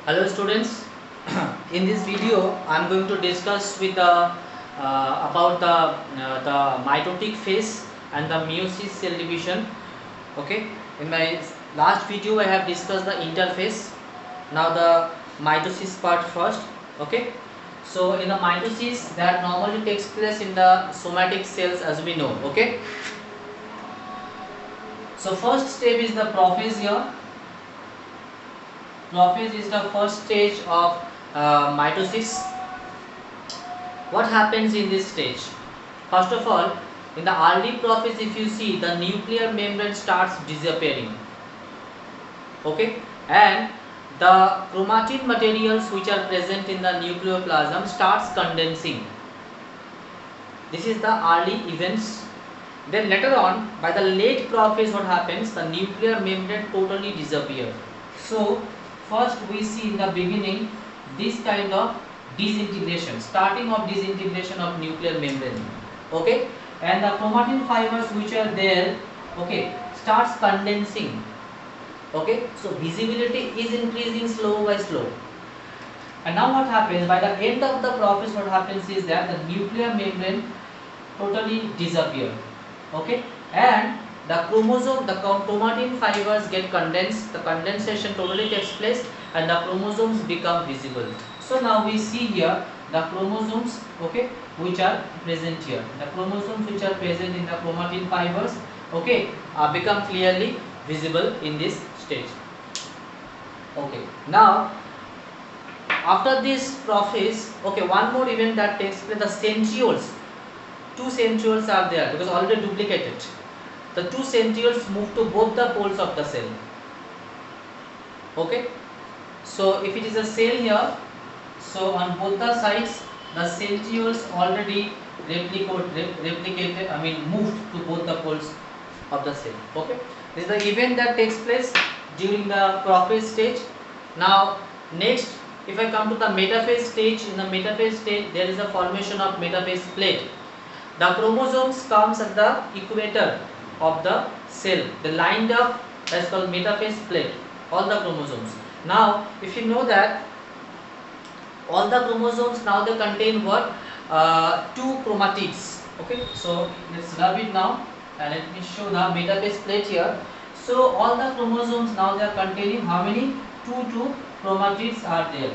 Hello students, in this video I am going to discuss with about the mitotic phase and the meiosis cell division. Okay, in my last video I have discussed the interphase. Now the mitosis part first. Okay, so in the mitosis that normally takes place in the somatic cells as we know. Okay, so first step is the prophase here. Prophase is the first stage of mitosis. What happens in this stage? First of all, in the early prophase, if you see, the nuclear membrane starts disappearing. Okay, and the chromatin materials which are present in the nucleoplasm starts condensing. This is the early events. Then later on, by the late prophase, what happens? The nuclear membrane totally disappears. So first we see in the beginning this kind of disintegration, starting of disintegration of nuclear membrane. Okay, and the chromatin fibers which are there, okay, starts condensing. Okay, so visibility is increasing slow by slow. And now what happens by the end of the process? What happens is that the nuclear membrane totally disappear. Okay, and the chromosome, the chromatin fibers get condensed, the condensation totally takes place and the chromosomes become visible. So now we see here the chromosomes, okay, which are present here. The chromosomes which are present in the chromatin fibers, okay, become clearly visible in this stage. Okay, now after this prophase, okay, one more event that takes place, the centrioles. Two centrioles are there because already duplicated. The two centrioles move to both the poles of the cell. Okay, so if it is a cell here, so on both the sides the centrioles already replicated, I mean moved to both the poles of the cell. Okay, this is the event that takes place during the prophase stage. Now next, if I come to the metaphase stage, in the metaphase stage there is a formation of metaphase plate. The chromosomes comes at the equator of the cell. They lined up, that's called metaphase plate. All the chromosomes. Now, if you know that all the chromosomes now they contain what? Two chromatids. Okay, so let's rub it now and let me show the metaphase plate here. So all the chromosomes now they are containing how many? Two chromatids are there.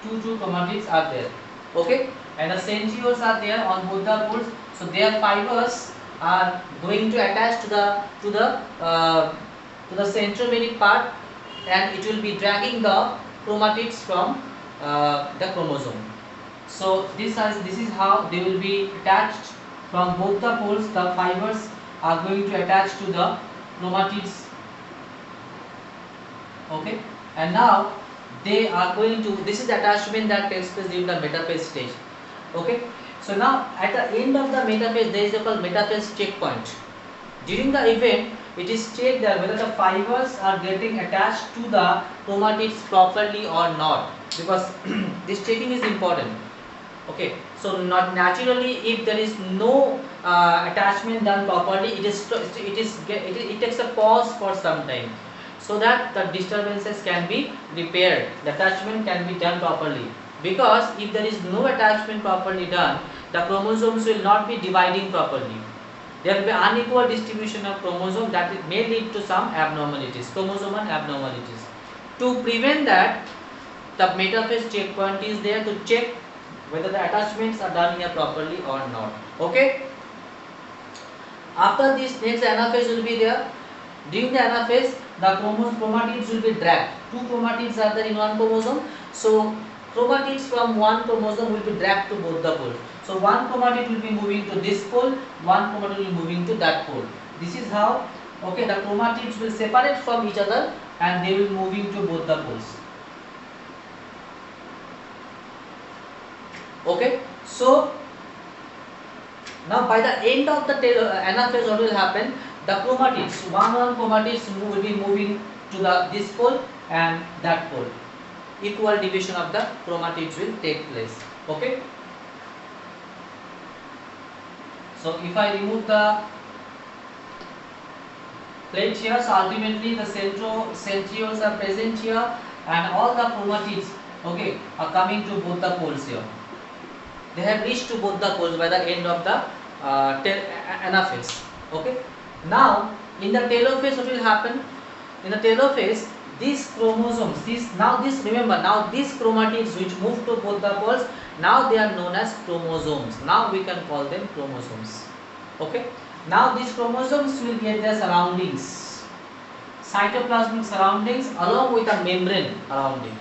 Two chromatids are there. Okay, and the centrioles are there on both the poles. So their fibers are going to attach to the centromeric part, and it will be dragging the chromatids from the chromosome. So this is how they will be attached from both the poles. The fibers are going to attach to the chromatids. Okay, and now they are going to. This is the attachment that takes place during the metaphase stage. Okay. So now at the end of the metaphase there is a called metaphase checkpoint. During the event it is checked that whether the fibers are getting attached to the chromatids properly or not, because this checking is important. Okay, so not naturally if there is no attachment done properly, it takes a pause for some time so that the disturbances can be repaired, the attachment can be done properly. Because if there is no attachment properly done, the chromosomes will not be dividing properly. There will be unequal distribution of chromosomes that may lead to some abnormalities, chromosomal abnormalities. To prevent that, the metaphase checkpoint is there to check whether the attachments are done here properly or not. Okay. After this, next anaphase will be there. During the anaphase, the chromatids will be dragged. Two chromatids are there in one chromosome. So chromatids from one chromosome will be dragged to both the poles. So one chromatid will be moving to this pole, one chromatid will be moving to that pole. This is how, okay, the chromatids will separate from each other and they will moving to both the poles. Okay, so now by the end of the anaphase, what will happen? The chromatids, one chromatids will be moving to this pole and that pole. Equal division of the chromatids will take place. Okay. So if I remove the plate here, so ultimately the centrioles are present here and all the chromatids, okay, are coming to both the poles here. They have reached to both the poles by the end of the anaphase. Okay. Now in the telophase, what will happen? In the telophase, these chromosomes, remember, now these chromatids which move to both the poles, now they are known as chromosomes. Now we can call them chromosomes. Okay. Now these chromosomes will get their surroundings, cytoplasmic surroundings, along with a membrane around it.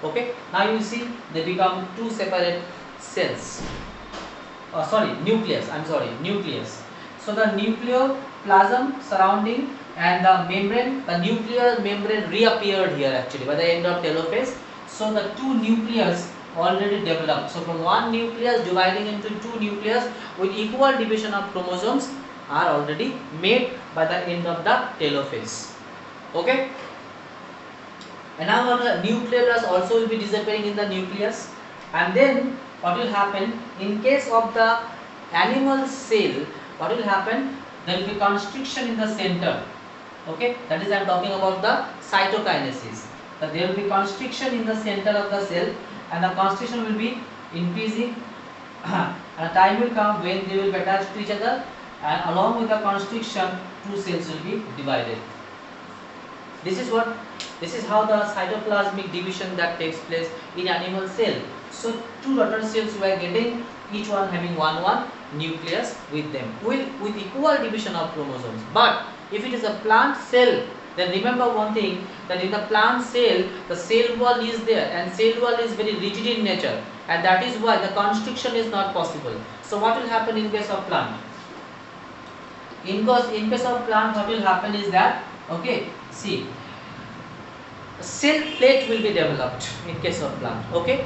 Okay. Now you see they become two separate cells. Nucleus. Nucleus. So the nucleoplasm surrounding and the membrane, the nuclear membrane reappeared here actually by the end of telophase. So the two nucleus already developed. So from one nucleus dividing into two nucleus with equal division of chromosomes are already made by the end of the telophase. Okay. And now the nucleolus also will be disappearing in the nucleus, and then what will happen in case of the animal cell? What will happen? There will be constriction in the center. Okay, that is I am talking about the cytokinesis. That there will be constriction in the center of the cell, and the constriction will be increasing. And a time will come when they will be attached to each other, and along with the constriction, two cells will be divided. This is how the cytoplasmic division that takes place in animal cell. So two daughter cells we are getting, each one having one nucleus with them, with equal division of chromosomes. But if it is a plant cell, then remember one thing, that in the plant cell, the cell wall is there, and cell wall is very rigid in nature, and that is why the constriction is not possible. So what will happen in case of plant? In case of plant, what will happen is that, okay, see, cell plate will be developed in case of plant. Okay,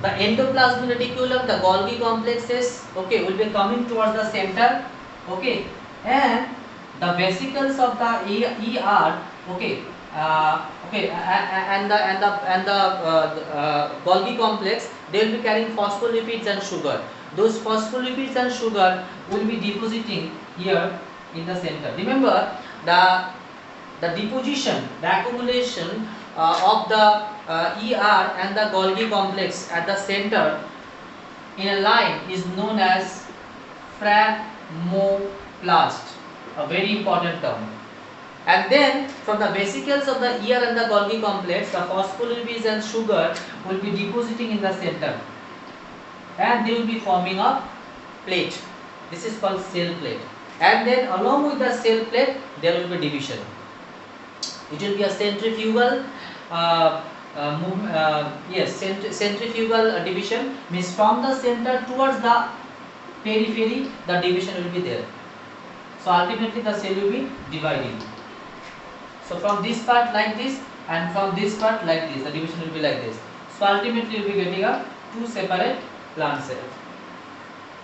the endoplasmic reticulum, the Golgi complexes, okay, will be coming towards the center. Okay, and the vesicles of the ER, okay, and the Golgi complex, they will be carrying phospholipids and sugar. Those phospholipids and sugar will be depositing here in the center. Remember, the deposition, the accumulation of the ER and the Golgi complex at the center in a line is known as phragmoplast, a very important term. And then from the vesicles of the ER and the Golgi complex, the phospholipids and sugar will be depositing in the center, and they will be forming a plate. This is called cell plate. And then along with the cell plate, there will be division. It will be a centrifugal centrifugal division, means from the center towards the periphery, the division will be there. So ultimately the cell will be dividing. So from this part like this, and from this part like this, the division will be like this. So ultimately you will be getting a two separate plant cells.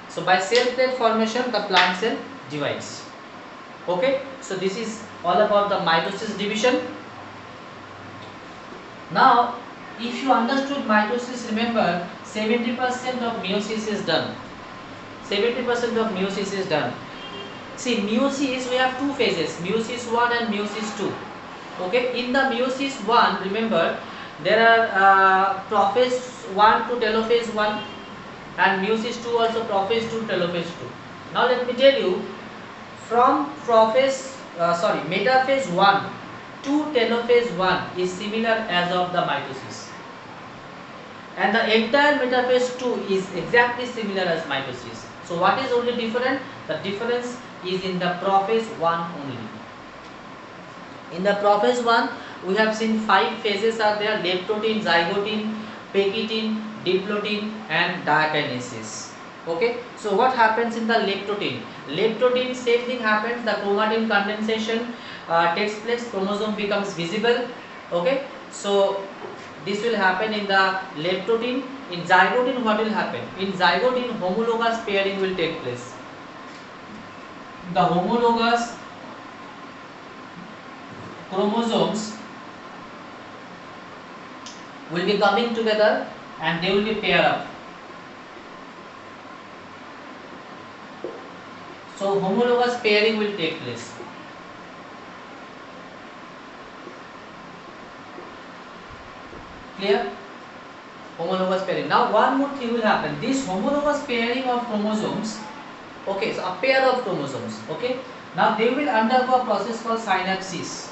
So by cell plate formation, the plant cell divides. Okay, so this is all about the mitosis division. Now, if you understood mitosis, remember 70% of meiosis is done. 70% of meiosis is done. See, meiosis, we have two phases, meiosis 1 and meiosis 2. Okay, in the meiosis 1, remember, there are prophase 1 to telophase 1, and meiosis 2 also prophase 2 to telophase 2. Now let me tell you, from metaphase 1 to telophase 1 is similar as of the mitosis, and the entire metaphase 2 is exactly similar as mitosis. So what is only different? The difference is in the prophase 1 only. In the prophase 1, we have seen 5 phases are there: leptotin, zygotin, pectin, diplotin and diakinesis. Okay, so what happens in the leptotin? Leptotin, same thing happens, the chromatin condensation takes place, chromosome becomes visible. Okay, so this will happen in the leptotin. In zygotin, what will happen? In zygotin, homologous pairing will take place. The homologous chromosomes will be coming together and they will be paired up. So homologous pairing will take place. Clear? Homologous pairing. Now one more thing will happen. This homologous pairing of chromosomes, okay, so a pair of chromosomes, okay, now they will undergo a process called synapsis.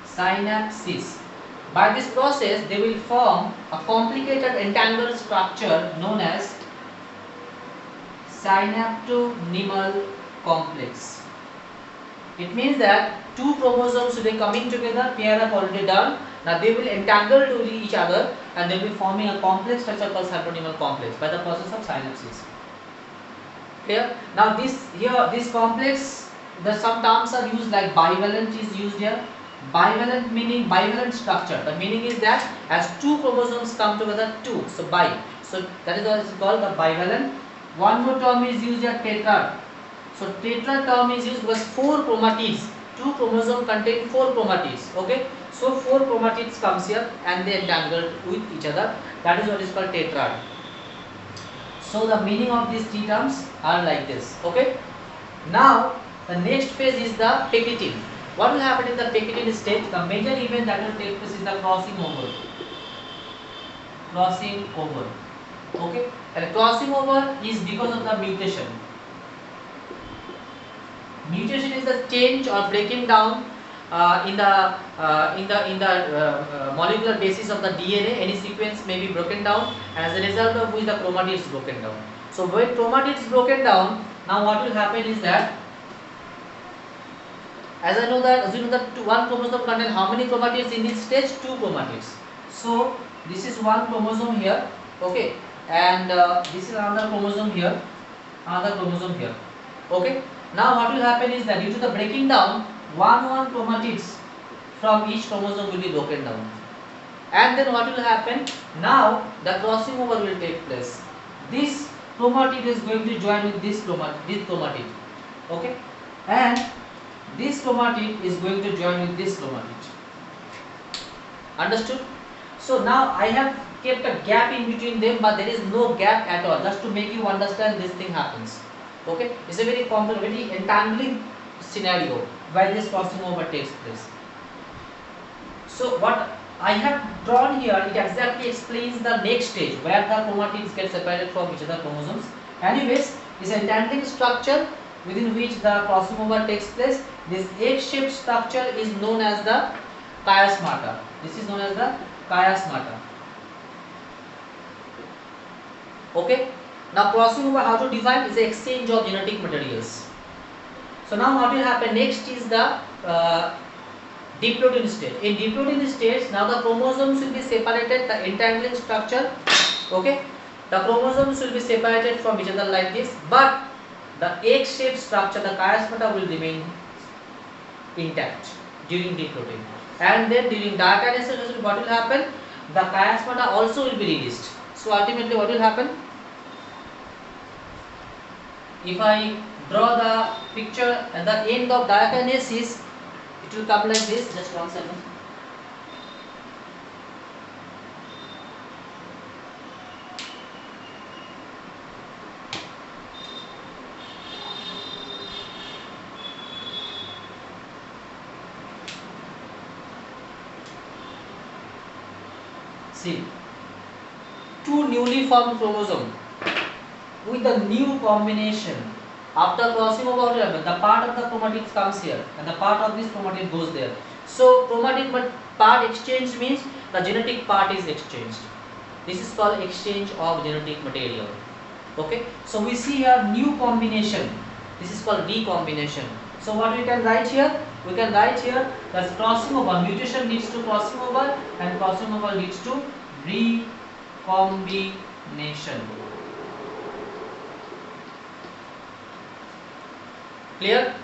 Synapsis. By this process, they will form a complicated entangled structure known as synaptonymal complex. It means that two chromosomes will be coming together, pair up already done. Now they will entangle to each other and they will be forming a complex structure called synaptonymal complex by the process of synapsis. Clear? Now this complex, some terms are used like bivalent is used here. Bivalent meaning bivalent structure. The meaning is that as two chromosomes come together, two, so bi. So that is what is called the bivalent. One more term is used here, tetrad. So tetrad term is used because four chromatids. Two chromosomes contain four chromatids. Okay, so four chromatids comes here and they entangle with each other. That is what is called tetrad. So the meaning of these three terms are like this. Okay. Now the next phase is the pectitin. What will happen in the pectitin stage? The major event that will take place is the crossing over. Crossing over. Okay, and crossing over is because of the mutation. Mutation is the change or breaking down in the molecular basis of the DNA. Any sequence may be broken down, and as a result of which the chromatid is broken down. So when chromatid is broken down, now what will happen is that, as I know that, assume that one chromosome contains how many chromatids in this stage? Two chromatids. So this is one chromosome here, okay, and this is another chromosome here, okay. Now what will happen is that due to the breaking down, one chromatids from each chromosome will be broken down, and then what will happen? Now the crossing over will take place. This chromatid is going to join with this chromatid, okay, and this chromatid is going to join with this chromatid. Understood? So now I have kept a gap in between them, but there is no gap at all, just to make you understand this thing happens. Okay, it's a very complex, very entangling scenario where this crossing over takes place. So what I have drawn here, it exactly explains the next stage where the chromatids get separated from each other chromosomes. Anyways, this entangling structure within which the crossing over takes place, this egg-shaped structure is known as the chiasmata. This is known as the chiasmata. Okay. Now crossing over, how to define, is the exchange of genetic materials. So now what will happen next is the diploidal stage. In diploidal stage, now the chromosomes will be separated, the entangling structure, okay, the chromosomes will be separated from each other like this, but the egg-shaped structure, the chiasmata, will remain intact during diploidal. And then during diakinesis, what will happen? The chiasmata also will be released. So ultimately what will happen? If I draw the picture at the end of diakinesis, it will come like this. Just 1 second. See, two newly formed chromosomes with the new combination. After crossing over, the part of the chromatid comes here and the part of this chromatid goes there. So chromatid part exchange means the genetic part is exchanged. This is called exchange of genetic material. Okay, so we see here new combination. This is called recombination. So what we can write here? We can write here that crossing over, mutation leads to crossing over, and crossing over leads to recombination. Clear?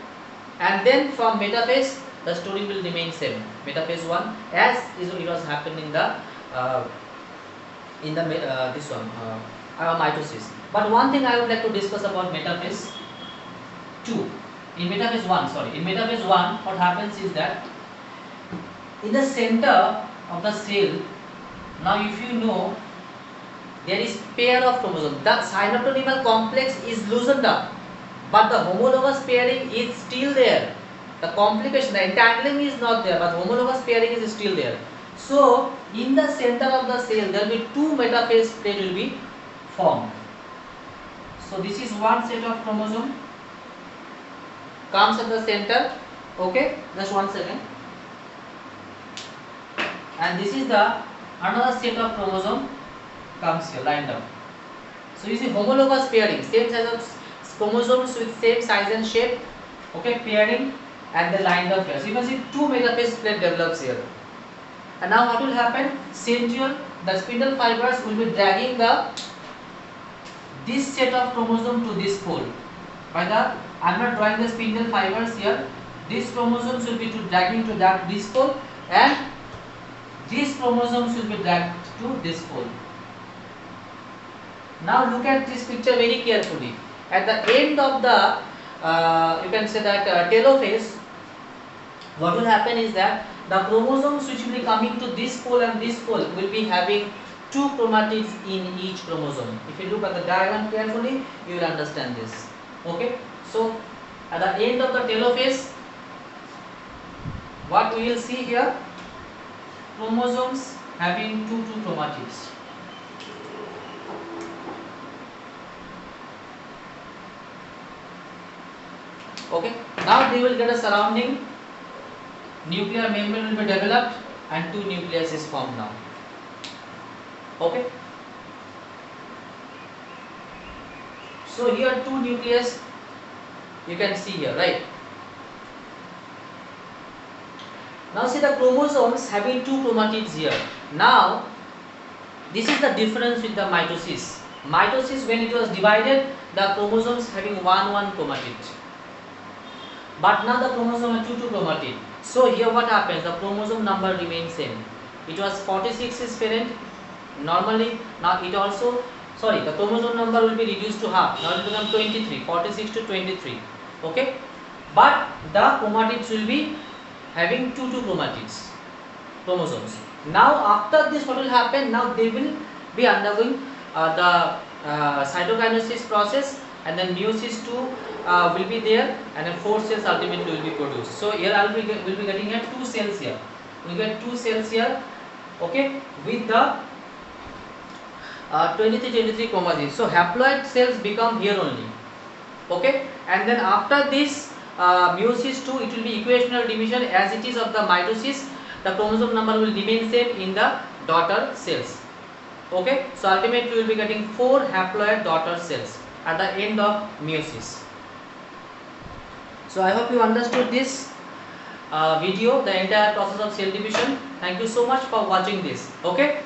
And then from metaphase, the story will remain same. Metaphase 1, as it was happening in the this one mitosis. But one thing I would like to discuss about metaphase 2. In metaphase 1, in metaphase 1, what happens is that in the center of the cell, now if you know, there is pair of chromosomes. The synaptonymal complex is loosened up, but the homologous pairing is still there. The complication, the entangling is not there, but homologous pairing is still there. So in the center of the cell there will be two metaphase plate will be formed. So this is one set of chromosome comes at the center. Okay, just one second. And this is the another set of chromosome comes here lined up. So you see homologous pairing, same size of chromosomes with same size and shape. Okay, pairing and the lined up here. So you can see two metaphase plate develops here. And now what will happen? Centriole, the spindle fibers will be dragging this set of chromosome to this pole. By the I am not drawing the spindle fibers here. These chromosomes will be dragging to this pole, and these chromosomes will be dragged to this pole. Now look at this picture very carefully. At the end of the you can say that telophase, what will happen is that the chromosomes which will be coming to this pole and this pole will be having two chromatids in each chromosome. If you look at the diagram carefully, you will understand this. Okay, so at the end of the telophase, what we will see here, chromosomes having two chromatids. Okay, now they will get a surrounding nuclear membrane will be developed and two nucleus is formed now. Okay, so here two nucleus you can see here, right? Now see the chromosomes having two chromatids here. Now this is the difference with the mitosis. Mitosis, when it was divided, the chromosomes having one chromatid, but now the chromosome are two chromatid. So here what happens, the chromosome number remains same. It was 46 is parent normally, now it also, the chromosome number will be reduced to half. Now it will become 23, 46 to 23. Okay, but the chromatids will be having two chromatids, chromosomes. Now after this what will happen, now they will be undergoing the cytokinesis process, and then meiosis 2 will be there, and then 4 cells ultimately will be produced. So here I will be getting here 2 cells here. We get 2 cells here, okay, with the 23 chromatids. So haploid cells become here only, okay, and then after this meiosis 2, it will be equational division as it is of the mitosis. The chromosome number will remain same in the daughter cells. Okay, so ultimately we will be getting 4 haploid daughter cells at the end of meiosis. So I hope you understood this video, the entire process of cell division. Thank you so much for watching this. Okay.